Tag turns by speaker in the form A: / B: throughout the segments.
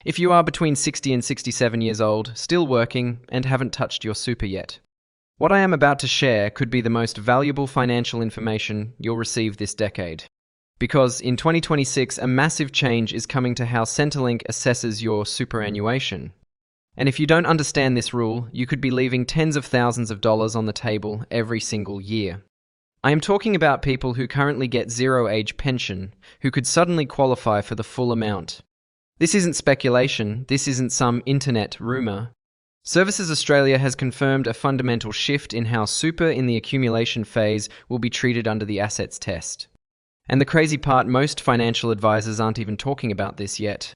A: if you are between 60 and 67 years old, still working, and haven't touched your super yet. What I am about to share could be the most valuable financial information you'll receive this decade. Because in 2026, a massive change is coming to how Centrelink assesses your superannuation. And if you don't understand this rule, you could be leaving tens of thousands of dollars on the table every single year. I am talking about people who currently get zero-age pension, who could suddenly qualify for the full amount. This isn't speculation, this isn't some internet rumour. Services Australia has confirmed a fundamental shift in how super in the accumulation phase will be treated under the assets test. And the crazy part, most financial advisors aren't even talking about this yet.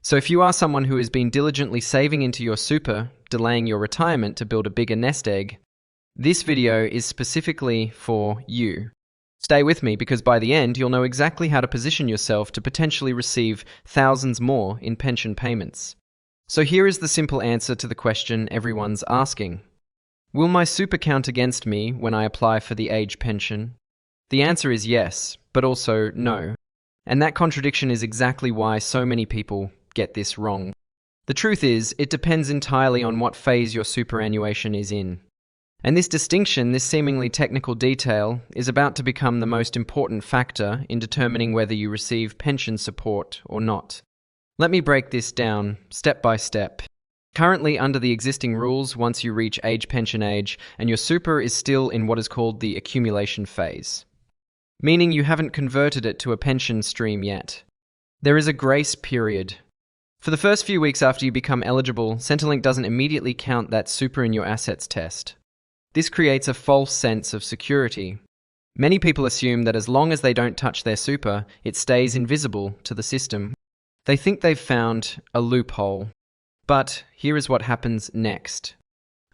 A: So if you are someone who has been diligently saving into your super, delaying your retirement to build a bigger nest egg, this video is specifically for you. Stay with me because by the end, you'll know exactly how to position yourself to potentially receive thousands more in pension payments. So here is the simple answer to the question everyone's asking. Will my super count against me when I apply for the age pension? The answer is yes, but also no. And that contradiction is exactly why so many people get this wrong. The truth is, it depends entirely on what phase your superannuation is in. And this distinction, this seemingly technical detail, is about to become the most important factor in determining whether you receive pension support or not. Let me break this down step by step. Currently, under the existing rules, once you reach age pension age, and your super is still in what is called the accumulation phase, meaning you haven't converted it to a pension stream yet. There is a grace period. For the first few weeks after you become eligible, Centrelink doesn't immediately count that super in your assets test. This creates a false sense of security. Many people assume that as long as they don't touch their super, it stays invisible to the system. They think they've found a loophole. But here is what happens next.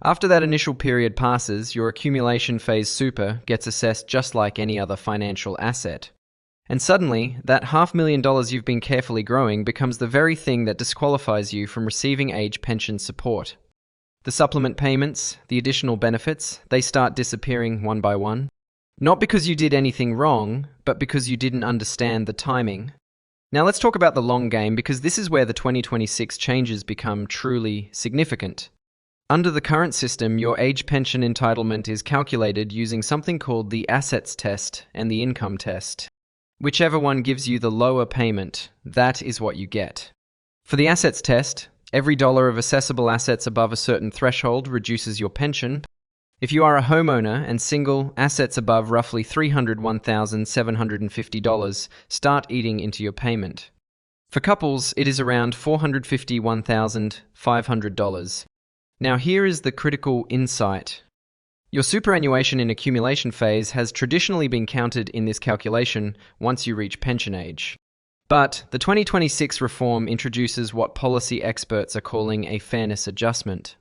A: After that initial period passes, your accumulation phase super gets assessed just like any other financial asset. And suddenly, that $500,000 you've been carefully growing becomes the very thing that disqualifies you from receiving age pension support. The supplement payments, the additional benefits, they start disappearing one by one. Not because you did anything wrong, but because you didn't understand the timing. Now let's talk about the long game because this is where the 2026 changes become truly significant. Under the current system, your age pension entitlement is calculated using something called the assets test and the income test. Whichever one gives you the lower payment, that is what you get. For the assets test, every dollar of assessable assets above a certain threshold reduces your pension. If you are a homeowner and single, assets above roughly $301,750 start eating into your payment. For couples, it is around $451,500. Now here is the critical insight. Your superannuation in accumulation phase has traditionally been counted in this calculation once you reach pension age. But the 2026 reform introduces what policy experts are calling a fairness adjustment.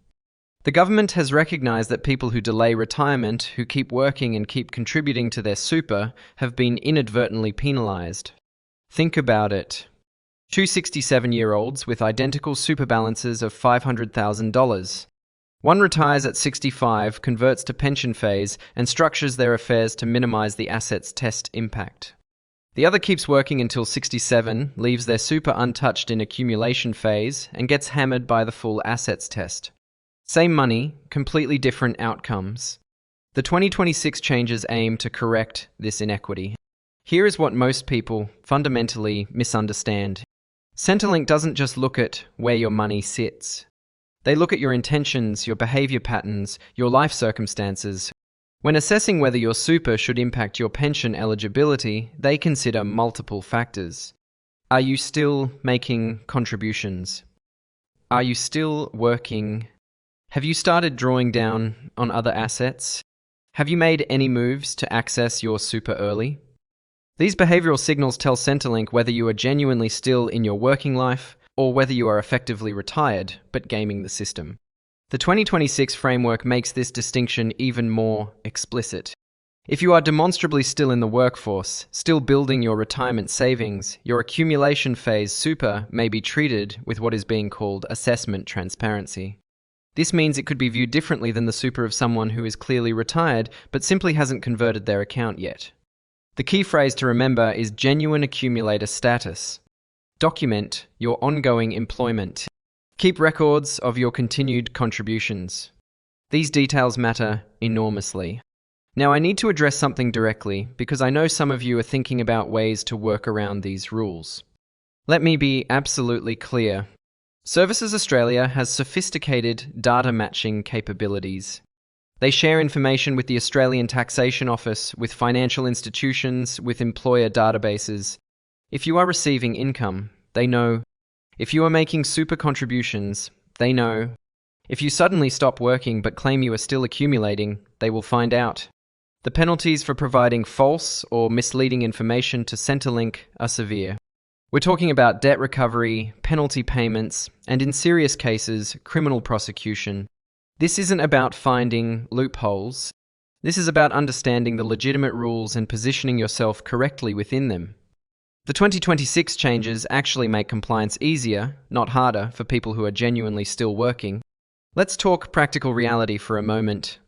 A: The government has recognized that people who delay retirement, who keep working and keep contributing to their super, have been inadvertently penalized. Think about it. Two 67-year-olds with identical super balances of $500,000. One retires at 65, converts to pension phase, and structures their affairs to minimize the assets test impact. The other keeps working until 67, leaves their super untouched in accumulation phase, and gets hammered by the full assets test. Same money, completely different outcomes. The 2026 changes aim to correct this inequity. Here is what most people fundamentally misunderstand. Centrelink doesn't just look at where your money sits. They look at your intentions, your behavior patterns, your life circumstances. When assessing whether your super should impact your pension eligibility, they consider multiple factors. Are you still making contributions? Are you still working? Have you started drawing down on other assets? Have you made any moves to access your super early? These behavioral signals tell Centrelink whether you are genuinely still in your working life or whether you are effectively retired but gaming the system. The 2026 framework makes this distinction even more explicit. If you are demonstrably still in the workforce, still building your retirement savings, your accumulation phase super may be treated with what is being called assessment transparency. This means it could be viewed differently than the super of someone who is clearly retired but simply hasn't converted their account yet. The key phrase to remember is Genuine Accumulator Status. Document your ongoing employment. Keep records of your continued contributions. These details matter enormously. Now, I need to address something directly because I know some of you are thinking about ways to work around these rules. Let me be absolutely clear. Services Australia has sophisticated data matching capabilities. They share information with the Australian Taxation Office, with financial institutions, with employer databases. If you are receiving income, they know. If you are making super contributions, they know. If you suddenly stop working but claim you are still accumulating, they will find out. The penalties for providing false or misleading information to Centrelink are severe. We're talking about debt recovery, penalty payments, and in serious cases, criminal prosecution. This isn't about finding loopholes. This is about understanding the legitimate rules and positioning yourself correctly within them. The 2026 changes actually make compliance easier, not harder, for people who are genuinely still working. Let's talk practical reality for a moment.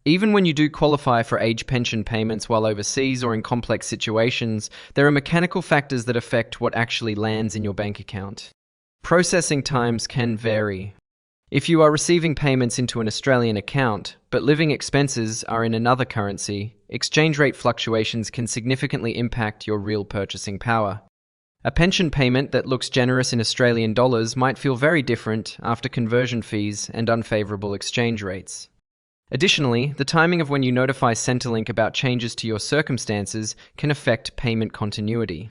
A: Even when you do qualify for age pension payments while overseas or in complex situations, there are mechanical factors that affect what actually lands in your bank account. Processing times can vary. If you are receiving payments into an Australian account, but living expenses are in another currency, exchange rate fluctuations can significantly impact your real purchasing power. A pension payment that looks generous in Australian dollars might feel very different after conversion fees and unfavourable exchange rates. Additionally, the timing of when you notify Centrelink about changes to your circumstances can affect payment continuity.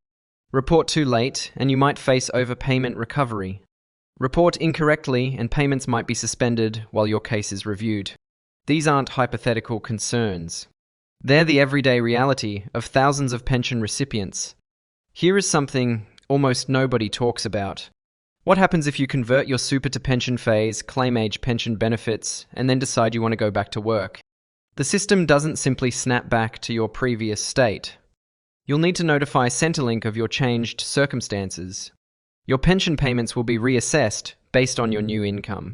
A: Report too late, and you might face overpayment recovery. Report incorrectly, and payments might be suspended while your case is reviewed. These aren't hypothetical concerns. They're the everyday reality of thousands of pension recipients. Here is something almost nobody talks about. What happens if you convert your super to pension phase, claim age pension benefits, and then decide you want to go back to work? The system doesn't simply snap back to your previous state. You'll need to notify Centrelink of your changed circumstances. Your pension payments will be reassessed based on your new income.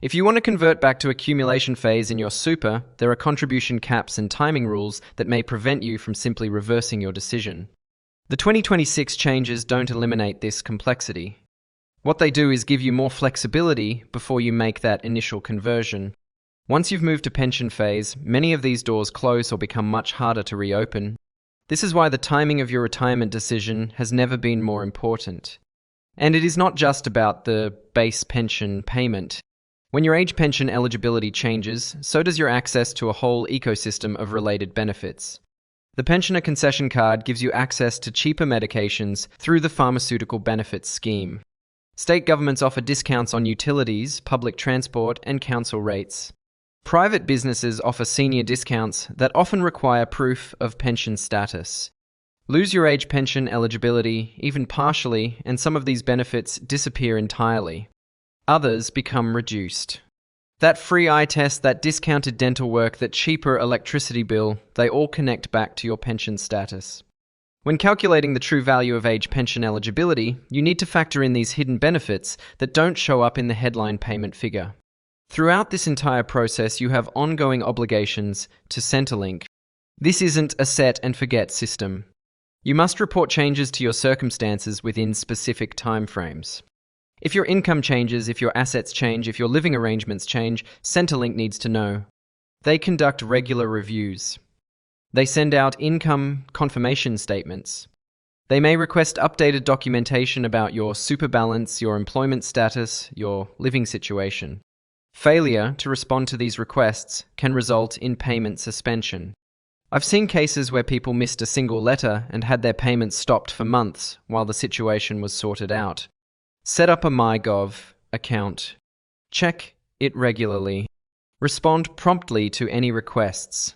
A: If you want to convert back to accumulation phase in your super, there are contribution caps and timing rules that may prevent you from simply reversing your decision. The 2026 changes don't eliminate this complexity. What they do is give you more flexibility before you make that initial conversion. Once you've moved to pension phase, many of these doors close or become much harder to reopen. This is why the timing of your retirement decision has never been more important. And it is not just about the base pension payment. When your age pension eligibility changes, so does your access to a whole ecosystem of related benefits. The Pensioner Concession Card gives you access to cheaper medications through the Pharmaceutical Benefits Scheme. State governments offer discounts on utilities, public transport, and council rates. Private businesses offer senior discounts that often require proof of pension status. Lose your age pension eligibility, even partially, and some of these benefits disappear entirely. Others become reduced. That free eye test, that discounted dental work, that cheaper electricity bill, they all connect back to your pension status. When calculating the true value of age pension eligibility, you need to factor in these hidden benefits that don't show up in the headline payment figure. Throughout this entire process, you have ongoing obligations to Centrelink. This isn't a set and forget system. You must report changes to your circumstances within specific timeframes. If your income changes, if your assets change, if your living arrangements change, Centrelink needs to know. They conduct regular reviews. They send out income confirmation statements. They may request updated documentation about your super balance, your employment status, your living situation. Failure to respond to these requests can result in payment suspension. I've seen cases where people missed a single letter and had their payments stopped for months while the situation was sorted out. Set up a MyGov account. Check it regularly. Respond promptly to any requests.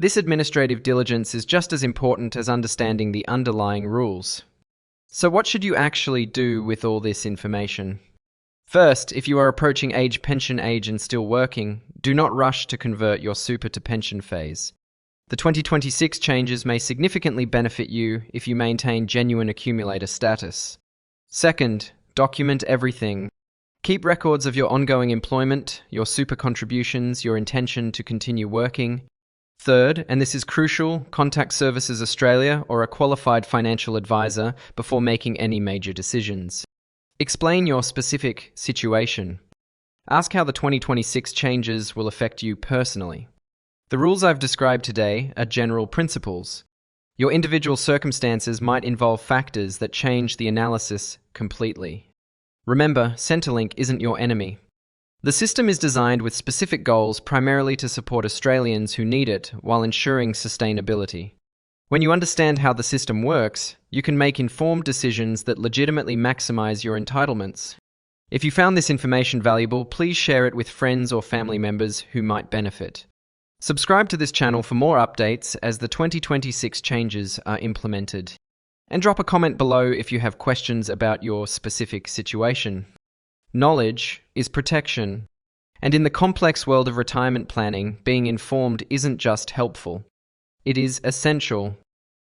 A: This administrative diligence is just as important as understanding the underlying rules. So what should you actually do with all this information? First, if you are approaching pension age and still working, do not rush to convert your super to pension phase. The 2026 changes may significantly benefit you if you maintain genuine accumulator status. Second, document everything. Keep records of your ongoing employment, your super contributions, your intention to continue working. Third, and this is crucial, contact Services Australia or a qualified financial advisor before making any major decisions. Explain your specific situation. Ask how the 2026 changes will affect you personally. The rules I've described today are general principles. Your individual circumstances might involve factors that change the analysis completely. Remember, Centrelink isn't your enemy. The system is designed with specific goals primarily to support Australians who need it while ensuring sustainability. When you understand how the system works, you can make informed decisions that legitimately maximize your entitlements. If you found this information valuable, please share it with friends or family members who might benefit. Subscribe to this channel for more updates as the 2026 changes are implemented. And drop a comment below if you have questions about your specific situation. Knowledge is protection. And in the complex world of retirement planning, being informed isn't just helpful. It is essential.